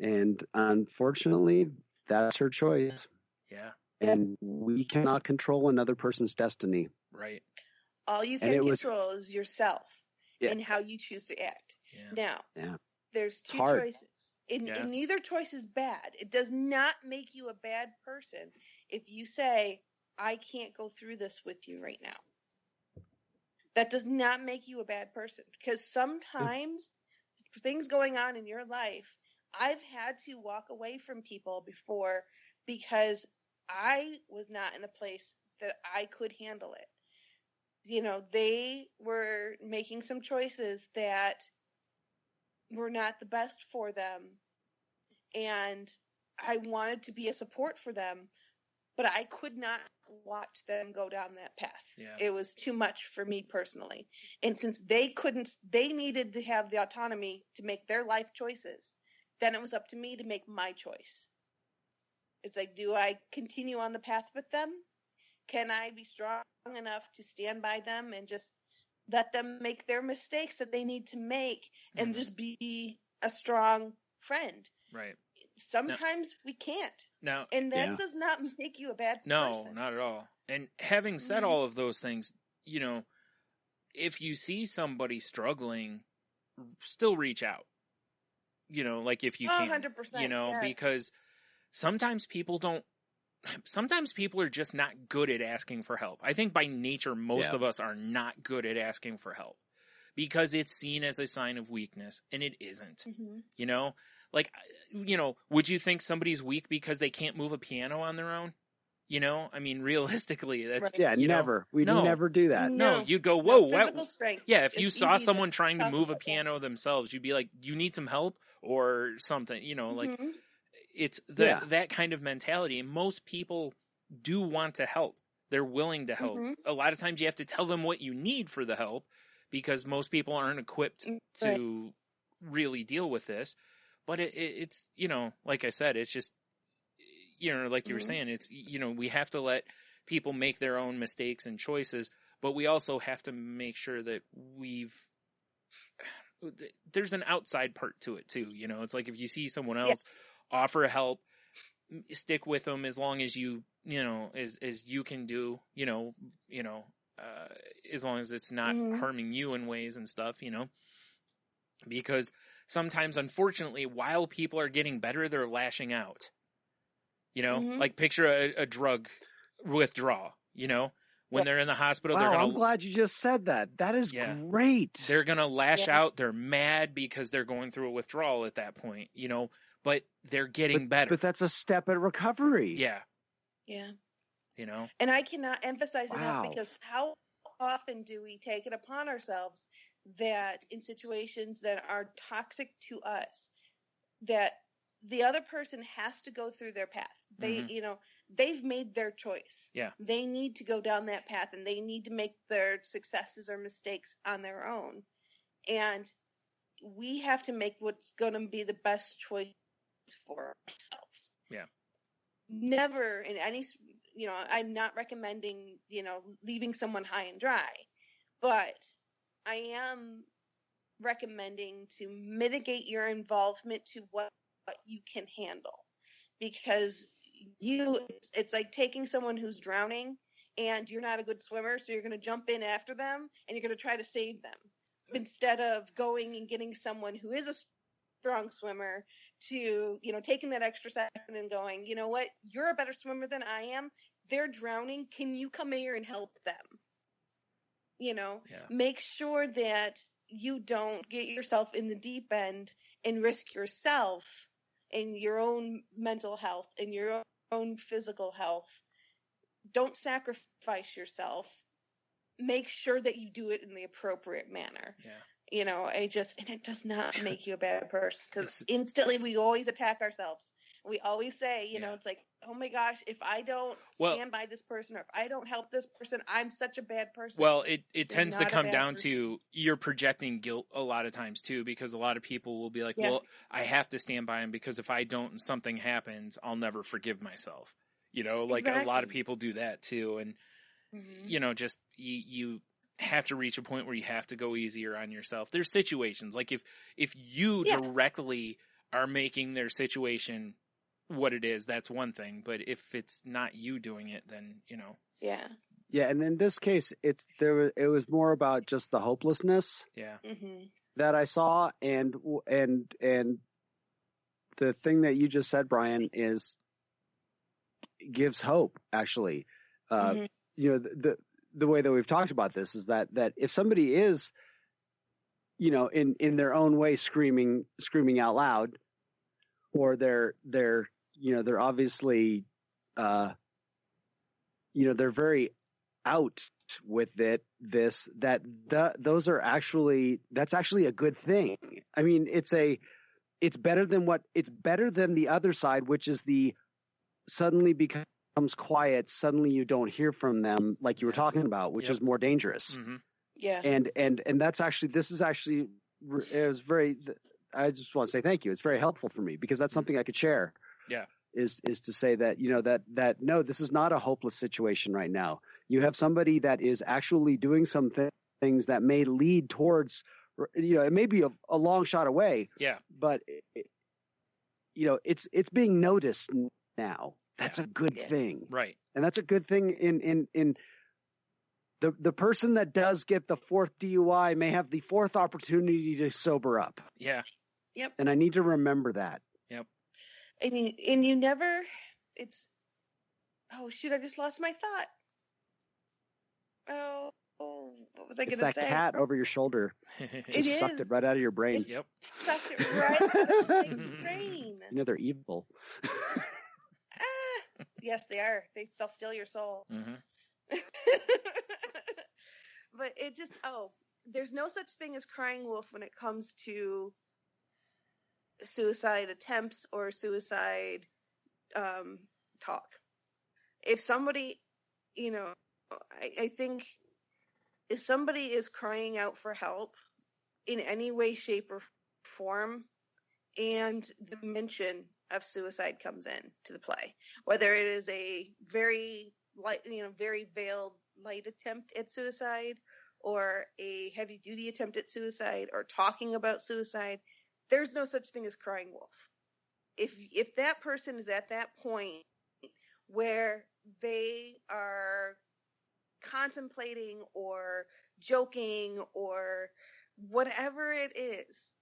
and unfortunately, that's her choice. Yeah. And we cannot control another person's destiny. Right. All you can control is yourself and how you choose to act. Yeah. Now, there's two choices. And neither choice is bad. It does not make you a bad person if you say, I can't go through this with you right now. That does not make you a bad person, because sometimes things going on in your life, I've had to walk away from people before because I was not in a place that I could handle it. they were making some choices that were not the best for them. And I wanted to be a support for them, but I could not watch them go down that path. Yeah. It was too much for me personally. And since they needed to have the autonomy to make their life choices, then it was up to me to make my choice. It's like, do I continue on the path with them? Can I be strong enough to stand by them and just let them make their mistakes that they need to make and just be a strong friend? Right. Sometimes we can't. Now, and that does not make you a bad person. No, not at all. And having said all of those things, if you see somebody struggling, still reach out. Like if you can, 100%, because sometimes people are just not good at asking for help. I think by nature, most of us are not good at asking for help because it's seen as a sign of weakness, and it isn't. Like, would you think somebody's weak because they can't move a piano on their own? I mean, realistically, that's never. We'd never do that. No, you go, whoa, physical strength. Yeah, if you saw someone trying to move a piano themselves, you'd be like, you need some help or something. Like it's that kind of mentality. And most people do want to help. They're willing to help. A lot of times you have to tell them what you need for the help because most people aren't equipped to really deal with this. But it's, like I said, it's just, like you were saying, it's, we have to let people make their own mistakes and choices, but we also have to make sure that there's an outside part to it too. It's like if you see someone else offer help, stick with them as long as you, as you can do, as long as it's not harming you in ways and stuff, because sometimes, unfortunately, while people are getting better, they're lashing out. Like picture a drug withdrawal, when they're in the hospital. Wow, I'm glad you just said that. That is great. They're going to lash out. They're mad because they're going through a withdrawal at that point, but they're getting better. But that's a step at recovery. Yeah. Yeah. And I cannot emphasize enough because how often do we take it upon ourselves that in situations that are toxic to us, that the other person has to go through their path. They, they've made their choice. Yeah. They need to go down that path and they need to make their successes or mistakes on their own. And we have to make what's going to be the best choice for ourselves. Yeah. Never in any, I'm not recommending, leaving someone high and dry, but I am recommending to mitigate your involvement to what you can handle, because it's like taking someone who's drowning and you're not a good swimmer, so you're going to jump in after them and you're going to try to save them instead of going and getting someone who is a strong swimmer to, taking that extra second and going, you know what, you're a better swimmer than I am. They're drowning. Can you come here and help them? Make sure that you don't get yourself in the deep end and risk yourself and your own mental health and your own physical health. Don't sacrifice yourself. Make sure that you do it in the appropriate manner. Yeah. And it does not make you a bad person, because instantly we always attack ourselves. We always say, it's like, oh my gosh, if I don't stand by this person or if I don't help this person, I'm such a bad person. Well, it tends to come down to you're projecting guilt a lot of times too, because a lot of people will be like, well, I have to stand by him because if I don't and something happens, I'll never forgive myself. Like a lot of people do that too. And, just you have to reach a point where you have to go easier on yourself. There's situations like if you directly are making their situation what it is, that's one thing. But if it's not you doing it, then, Yeah. And in this case, it was more about just the hopelessness that I saw. And the thing that you just said, Brian, gives hope, actually. The way that we've talked about this is that if somebody is, in their own way screaming out loud, or they're obviously, they're very out with that's actually a good thing. I mean, it's better than the other side, which is the suddenly becomes quiet. Suddenly you don't hear from them like you were talking about, which is more dangerous. Mm-hmm. Yeah. And that's actually, it was very, I just want to say thank you. It's very helpful for me because that's something I could share. Yeah. Is to say that, that no, this is not a hopeless situation right now. You have somebody that is actually doing some things that may lead towards, it may be a long shot away. Yeah. But it's being noticed now. That's a good thing. Right. And that's a good thing in the person that does get the fourth DUI may have the fourth opportunity to sober up. Yeah. Yep. And I need to remember that. Yep. And you never, oh shoot, I just lost my thought. Oh, what was I going to say? It's that cat over your shoulder. It sucked it right out of your brain. Yep. Sucked it right out of my brain. They're evil. Yes, they are. They'll steal your soul. Mm-hmm. But it just, there's no such thing as crying wolf when it comes to suicide attempts or suicide talk. If somebody, I think if somebody is crying out for help in any way, shape, or form, and the mention of suicide comes in to the play, whether it is a very light, very veiled light attempt at suicide or a heavy duty attempt at suicide or talking about suicide, there's no such thing as crying wolf. If that person is at that point where they are contemplating or joking or whatever it is,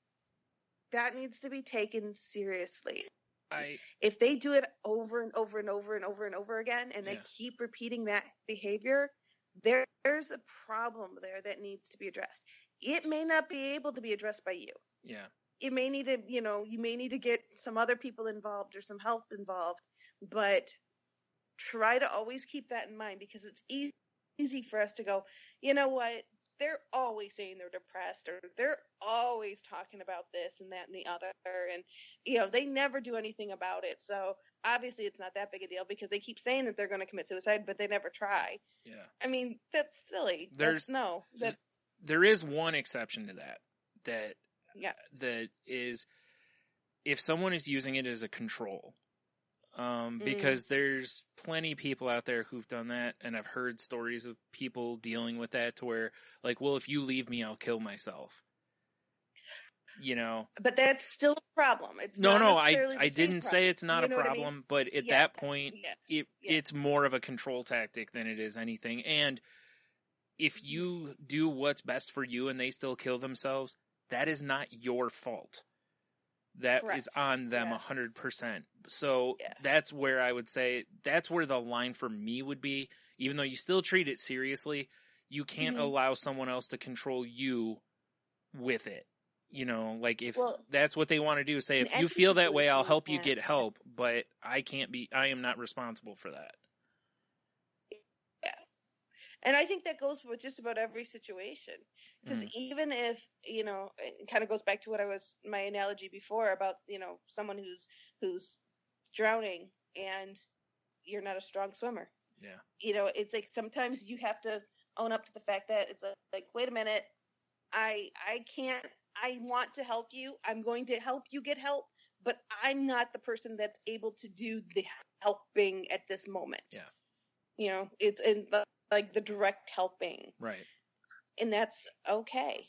that needs to be taken seriously. If they do it over and over and over and over and over again and they keep repeating that behavior, there's a problem there that needs to be addressed. It may not be able to be addressed by you. Yeah. It may need to, you may need to get some other people involved or some help involved, but try to always keep that in mind because it's easy for us to go, you know what? They're always saying they're depressed or they're always talking about this and that and the other. And, they never do anything about it. So obviously it's not that big a deal because they keep saying that they're going to commit suicide, but they never try. Yeah. I mean, that's silly. There is one exception to that is if someone is using it as a control. Because there's plenty of people out there who've done that, and I've heard stories of people dealing with that to where, like, well, if you leave me, I'll kill myself. But that's still a problem. It's I didn't say it's not a problem, but at that point, it's more of a control tactic than it is anything. And if you do what's best for you and they still kill themselves, that is not your fault. That is on them 100%. So that's where I would say that's where the line for me would be. Even though you still treat it seriously, you can't allow someone else to control you with it. Like if that's what they want to do, say, if you feel that way, I'll help you get help, but I am not responsible for that. Yeah. And I think that goes with just about every situation. Because even if, it kind of goes back to my analogy before about, someone who's drowning and you're not a strong swimmer. Yeah. It's like sometimes you have to own up to the fact that it's like, wait a minute, I want to help you. I'm going to help you get help, but I'm not the person that's able to do the helping at this moment. Yeah. It's in like the direct helping. Right. And that's okay.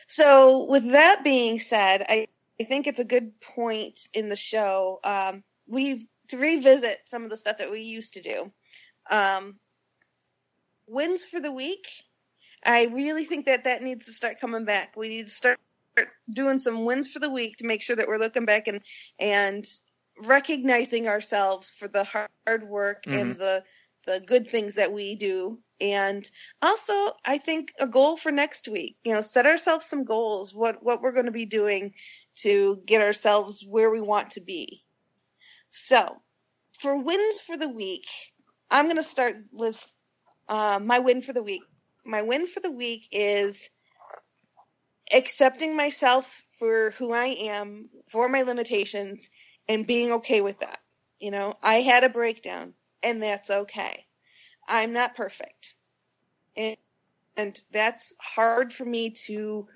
So with that being said, I think it's a good point in the show. To revisit some of the stuff that we used to do. Wins for the week. I really think that needs to start coming back. We need to start doing some wins for the week to make sure that we're looking back and recognizing ourselves for the hard work and the good things that we do. And also, I think a goal for next week, set ourselves some goals, what we're going to be doing to get ourselves where we want to be. So for wins for the week, I'm going to start with My win for the week. My win for the week is accepting myself for who I am, for my limitations, and being okay with that. You know, I had a breakdown, and that's okay. I'm not perfect. And that's hard for me to,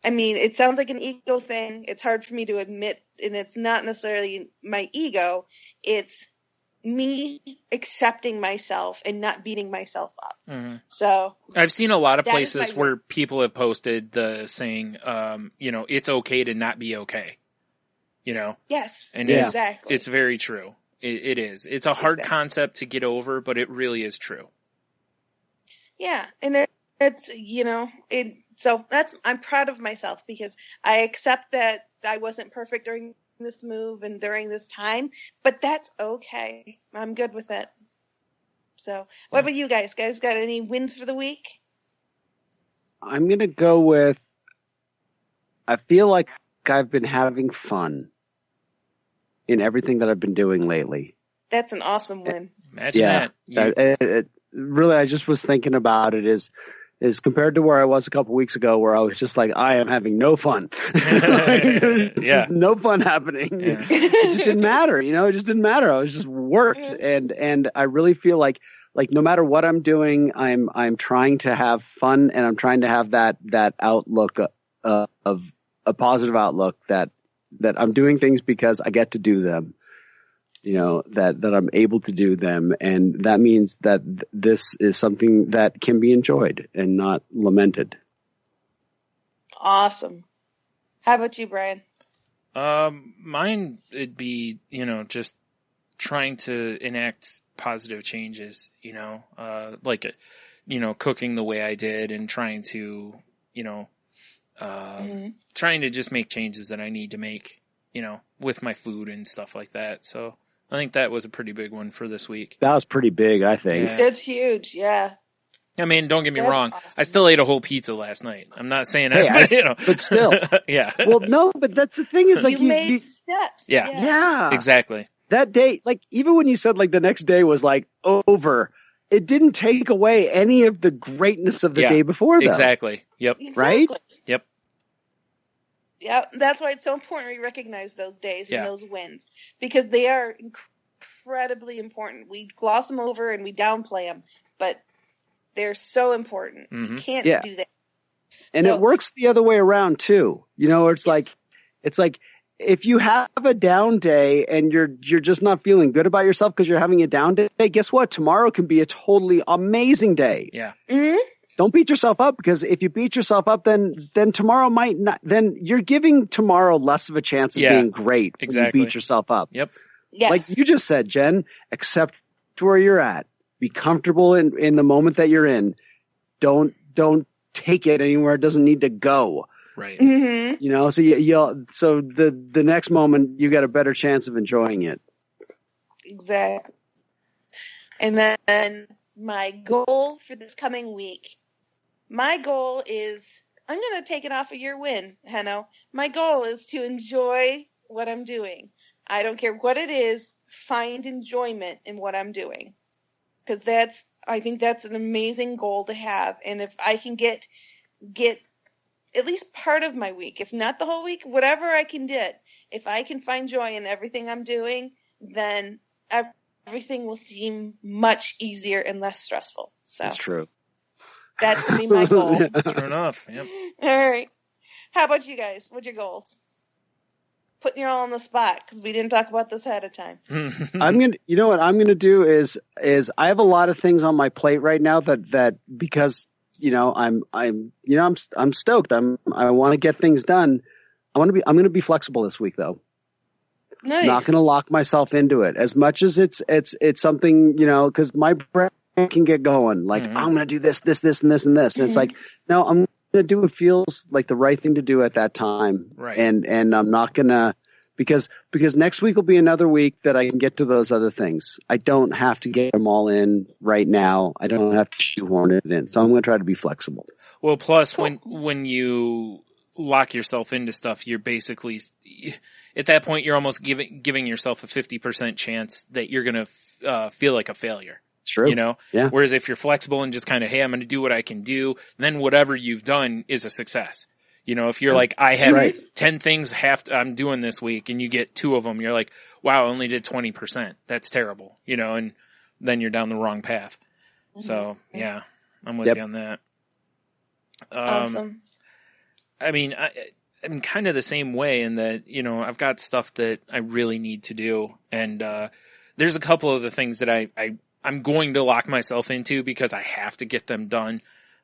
I mean, it sounds like an ego thing. It's hard for me to admit, and it's not necessarily my ego. It's me accepting myself and not beating myself up. Mm-hmm. So I've seen a lot of that is places my win. where people have posted the saying, you know, it's okay to not be okay. You know? Yes, And exactly. it's very true. It is. It's a hard Exactly. concept to get over, but it really is true. Yeah, and it's, you know, so I'm proud of myself because I accept that I wasn't perfect during this move and during this time, but that's okay. I'm good with it. So, what about you guys? Guys got any wins for the week? I'm going to go with, I feel like I've been having fun in everything that I've been doing lately. That's an awesome win. Imagine that. Really, I just was thinking about it is compared to where I was a couple weeks ago, where I was just like, I am having no fun. Yeah. No fun happening. Yeah. It just didn't matter, you know. It just didn't matter. I was just worked, and I really feel like no matter what I'm doing, I'm trying to have fun, and I'm trying to have that outlook of a positive outlook that I'm doing things because I get to do them. You know, that I'm able to do them. And that means that this is something that can be enjoyed and not lamented. Awesome. How about you, Brian? Mine, it'd be, you know, just trying to enact positive changes, you know, you know, cooking the way I did and trying to, you know, trying to just make changes that I need to make, you know, with my food and stuff like that. So I think that was a pretty big one for this week. That was pretty big, I think. Yeah. It's huge, yeah. I mean, don't get me That's wrong. awesome. I still ate a whole pizza last night. I'm not saying Hey, that, you know. but still. Yeah. Well, no, but that's the thing is like you made steps. Yeah. yeah. Exactly. That day, like even when you said like the next day was like over, it didn't take away any of the greatness of the Yeah. day before, though. Exactly. Yep. Right? Yep. Yeah, that's why it's so important we recognize those days Yeah. and those wins because they are incredibly important. We gloss them over and we downplay them, but they're so important. Mhm. You can't Yeah. do that. And So- it works the other way around too. You know, it's like if you have a down day and you're just not feeling good about yourself because you're having a down day, guess what? Tomorrow can be a totally amazing day. Yeah. Mhm. Don't beat yourself up, because if you beat yourself up, then tomorrow might not. Then you're giving tomorrow less of a chance of Yeah, being great exactly. when you beat yourself up. Yep. Yes. Like you just said, Jen, accept where you're at. Be comfortable in the moment that you're in. Don't take it anywhere it doesn't need to go. Right. Mhm. You know, so so the next moment you got a better chance of enjoying it. Exactly. And then my goal for this coming week. My goal is, I'm going to take it off of your win, Henno. My goal is to enjoy what I'm doing. I don't care what it is, find enjoyment in what I'm doing. Because I think that's an amazing goal to have. And if I can get at least part of my week, if not the whole week, whatever I can get, if I can find joy in everything I'm doing, then everything will seem much easier and less stressful. So That's true. that's going to be my goal. True enough. Yep. All right. How about you guys? What's your goals? Putting you all on the spot because we didn't talk about this ahead of time. You know what I'm gonna do is I have a lot of things on my plate right now that because you know I'm stoked. I want to get things done. I'm gonna be flexible this week though. Nice. Not gonna lock myself into it as much as it's something, you know, because my brain can get going like Mhm. I'm gonna do this and this and this and it's like no, I'm gonna do what feels like the right thing to do at that time. Right. And I'm not gonna because next week will be another week that I can get to those other things. I don't have to get them all in right now. I don't have to shoehorn it in. So I'm gonna try to be flexible. Well, plus when you lock yourself into stuff, you're basically at that point you're almost giving yourself a 50% chance that you're gonna feel like a failure. It's true. You know? Yeah. Whereas if you're flexible and just kind of, hey, I'm going to do what I can do, then whatever you've done is a success. You know, if you're like, I have 10 things I'm doing this week and you get 2 of them, you're like, wow, I only did 20%. That's terrible. You know, and then you're down the wrong path. So yeah, I'm with you on that. Awesome. I mean, I'm kind of the same way in that, you know, I've got stuff that I really need to do. And, there's a couple of the things that I'm going to lock myself into because I have to get them done.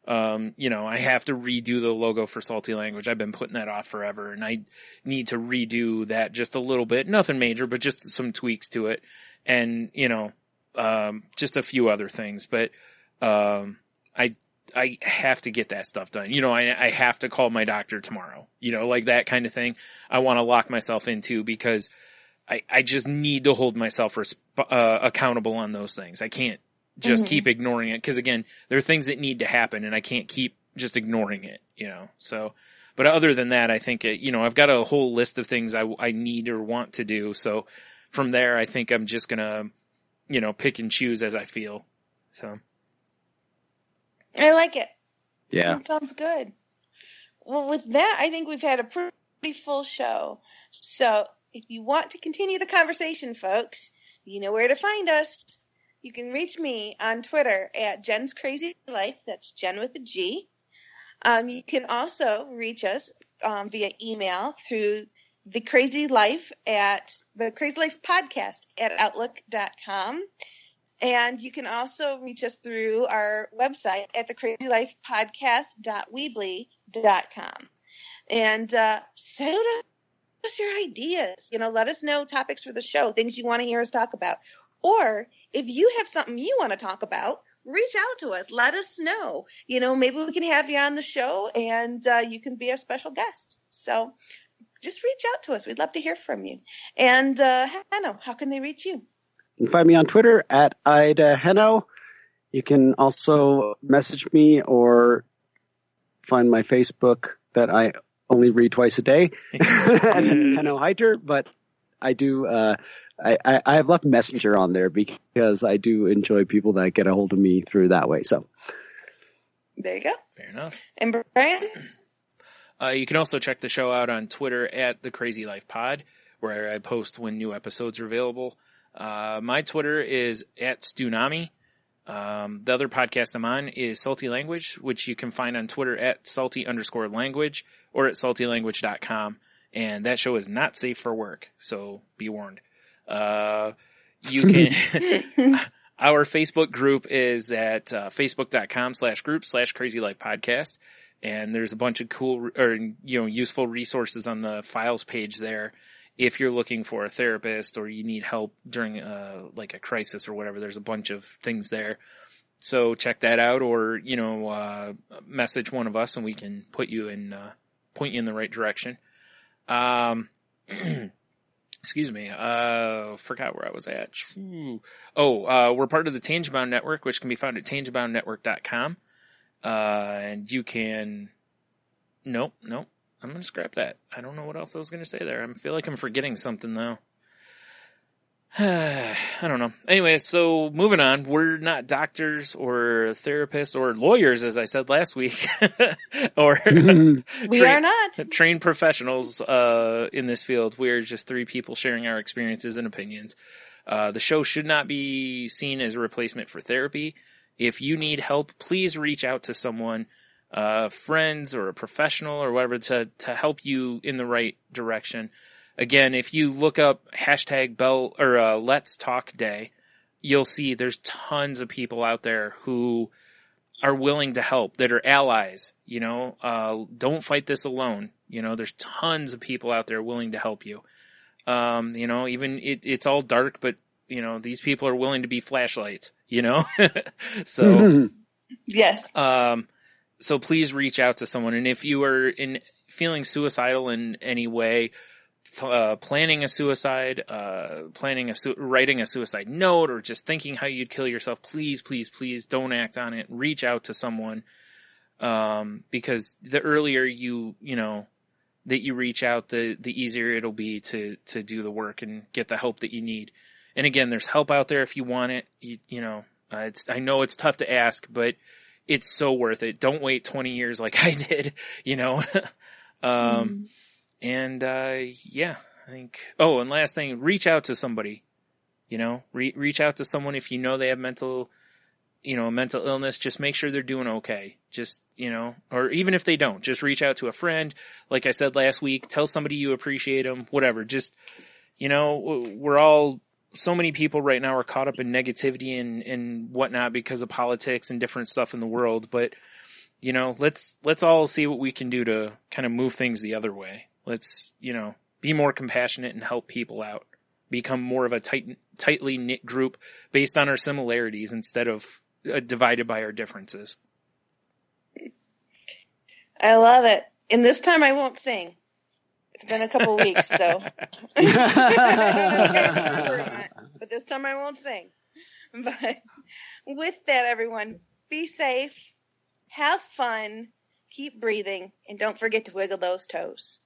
You know, I have to redo the logo for Salty Language. I've been putting that off forever, and I need to redo that just a little bit. Nothing major, but just some tweaks to it. And, you know, just a few other things. But, I have to get that stuff done. You know, I have to call my doctor tomorrow, you know, like that kind of thing. I want to lock myself into because I just need to hold myself accountable on those things. I can't just keep ignoring it. Cause again, there are things that need to happen and I can't keep just ignoring it, you know? So, but other than that, I think, you know, I've got a whole list of things I need or want to do. So from there, I think I'm just going to, you know, pick and choose as I feel. So. I like it. Yeah. That sounds good. Well, with that, I think we've had a pretty full show. So if you want to continue the conversation, folks, you know where to find us. You can reach me on Twitter at Jen's Crazy Life. That's Jen with a G. You can also reach us via email through the Crazy Life podcast at outlook.com. And you can also reach us through our website at thecrazylifepodcast.weebly.com. And send us your ideas. You know, let us know topics for the show, things you want to hear us talk about. Or if you have something you want to talk about, reach out to us. Let us know. You know, maybe we can have you on the show and you can be a special guest. So just reach out to us. We'd love to hear from you. And Hanno, how can they reach you? You can find me on Twitter at Ida Henno. You can also message me or find my Facebook that I only read twice a day at Henno Heiter, but I do, I have left Messenger on there because I do enjoy people that get a hold of me through that way. So there you go. Fair enough. And Brian? You can also check the show out on Twitter at The Crazy Life Pod, where I post when new episodes are available. My Twitter is at Stunami. The other podcast I'm on is Salty Language, which you can find on Twitter at salty_language or at saltylanguage.com. And that show is not safe for work, so be warned. You can, our Facebook group is at facebook.com/group/Crazy Life Podcast. And there's a bunch of cool or, you know, useful resources on the files page there. If you're looking for a therapist or you need help during like a crisis or whatever, there's a bunch of things there. So check that out, or, you know, message one of us and we can put you in, point you in the right direction. Excuse me. Forgot where I was at. We're part of the Tangebound Network, which can be found at tangeboundnetwork.com. And you can, nope. I'm going to scrap that. I don't know what else I was going to say there. I feel like I'm forgetting something, though. I don't know. Anyway, so moving on. We're not doctors or therapists or lawyers, as I said last week, or we are not trained professionals in this field. We're just 3 people sharing our experiences and opinions. The show should not be seen as a replacement for therapy. If you need help, please reach out to someone, friends or a professional or whatever, to help you in the right direction. Again, if you look up Let's Talk Day, you'll see there's tons of people out there who are willing to help, that are allies. You know, don't fight this alone. You know, there's tons of people out there willing to help you. You know, even it's all dark, but you know, these people are willing to be flashlights, you know? So, yes. So please reach out to someone. And if you are feeling suicidal in any way, planning a suicide, writing a suicide note, or just thinking how you'd kill yourself, please don't act on it. Reach out to someone. Because the earlier you know, that you reach out, the easier it'll be to do the work and get the help that you need. And again, there's help out there if you want it. You know, I know it's tough to ask, but it's so worth it. Don't wait 20 years like I did, you know? And, yeah, I think, and last thing, reach out to somebody, you know, reach out to someone if you know they have mental illness. Just make sure they're doing okay. Just, you know, or even if they don't, just reach out to a friend. Like I said last week, tell somebody you appreciate them, whatever. Just, you know, so many people right now are caught up in negativity and whatnot because of politics and different stuff in the world. But, you know, let's all see what we can do to kind of move things the other way. Let's, you know, be more compassionate and help people out. Become more of a tightly knit group based on our similarities instead of divided by our differences. I love it. And this time I won't sing. It's been a couple weeks, so. But this time I won't sing. But with that, everyone, be safe, have fun, keep breathing, and don't forget to wiggle those toes.